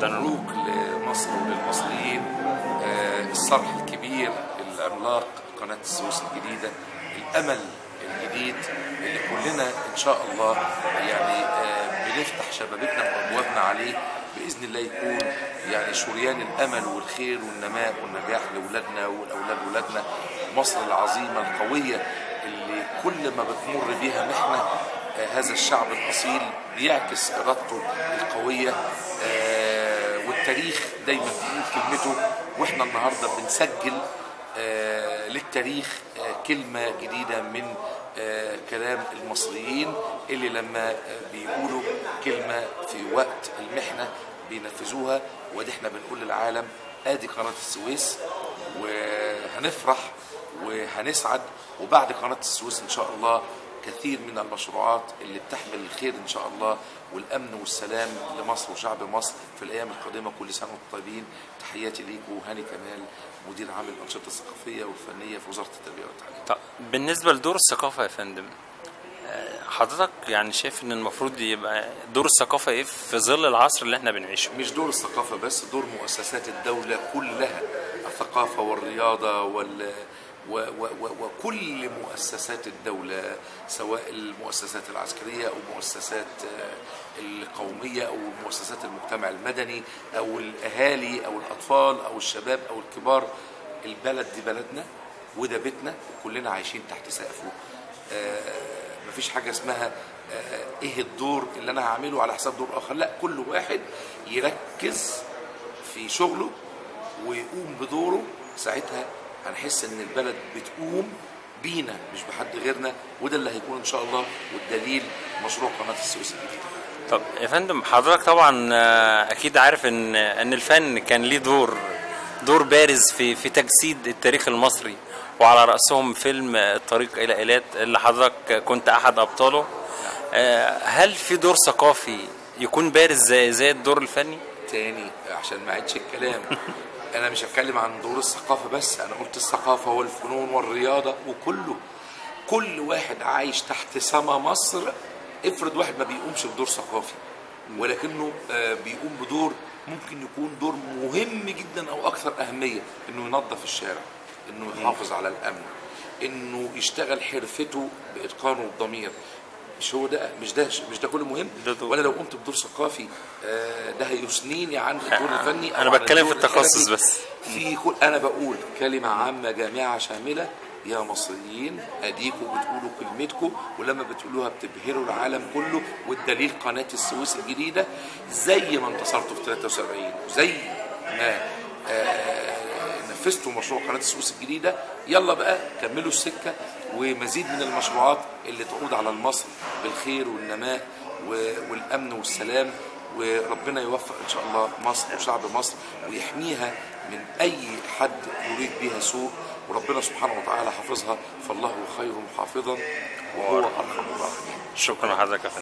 مبروك لمصر وللمصريين الصرح الكبير العملاق قناة السويس الجديدة، الأمل الجديد اللي كلنا إن شاء الله يعني بنفتح شبابيكنا وأبوابنا عليه بإذن الله، يكون يعني شريان الأمل والخير والنماء والنجاح لأولادنا والأولاد ولادنا. مصر العظيمة القوية اللي كل ما بتمر بيها محنة هذا الشعب الأصيل بيعكس إرادته القوية، والتاريخ دايما بيقول كلمته، واحنا النهارده بنسجل للتاريخ كلمة جديدة من كلام المصريين اللي لما بيقولوا كلمة في وقت المحنة بينفذوها. ودي احنا بنقول للعالم ادي قناة السويس، وهنفرح وهنسعد. وبعد قناة السويس ان شاء الله كثير من المشروعات اللي بتحمل الخير ان شاء الله والامن والسلام لمصر وشعب مصر في الايام القادمه. كل سنه وانتم طيبين. تحياتي ليكم. هاني كمال، مدير عام الانشطه الثقافيه والفنيه في وزاره التربيه والتعليم. طب بالنسبه لدور الثقافه يا فندم، حضرتك يعني شايف ان المفروض يبقى دور الثقافه ايه في ظل العصر اللي احنا بنعيشه؟ مش دور الثقافه بس، دور مؤسسات الدوله كلها، الثقافه والرياضه وكل مؤسسات الدولة، سواء المؤسسات العسكرية أو المؤسسات القومية أو مؤسسات المجتمع المدني أو الأهالي أو الأطفال أو الشباب أو الكبار. البلد دي بلدنا وده بيتنا وكلنا عايشين تحت سقفه. مفيش حاجة اسمها إيه الدور اللي أنا هعمله على حساب دور آخر، لا، كل واحد يركز في شغله ويقوم بدوره، ساعتها هنحس ان البلد بتقوم بينا مش بحد غيرنا. وده اللي هيكون ان شاء الله، والدليل مشروع قناة السويس الجديدة. طب يا فندم، حضرتك طبعا اكيد عارف ان الفن كان ليه دور بارز في تجسيد التاريخ المصري، وعلى رأسهم فيلم الطريق الى ايلات اللي حضرتك كنت احد ابطاله. هل في دور ثقافي يكون بارز زي الدور الفني؟ تاني عشان ما عدش الكلام أنا مش هتكلم عن دور الثقافة بس، أنا قلت الثقافة والفنون والرياضة وكله. كل واحد عايش تحت سما مصر. افرض واحد ما بيقومش بدور ثقافي ولكنه بيقوم بدور ممكن يكون دور مهم جدا أو أكثر أهمية، إنه ينظف الشارع، إنه يحافظ على الأمن، إنه يشتغل حرفته بإتقان وبضمير. مش هو ده، مش ده كله مهم؟ ولا لو قمت بدور ثقافي ده هيثنيني عن الدور الفني. انا بتكلم في التخصص بس. انا بقول كلمه عامه جامعه شامله. يا مصريين اديكم بتقولوا كلمتكم، ولما بتقولوها بتبهروا العالم كله. والدليل قناه السويس الجديده، زي ما انتصرتوا في 73 وزي ما نفذتوا مشروع قناه السويس الجديده، يلا بقى كملوا السكه ومزيد من المشروعات اللي تعود على مصر بالخير والنماء والامن والسلام. وربنا يوفق ان شاء الله مصر وشعب مصر ويحميها من اي حد يريد بها سوء، وربنا سبحانه وتعالى حافظها، فالله خير حافظا وهو ارحم الراحمين. شكرا لحضرتك يا فندم.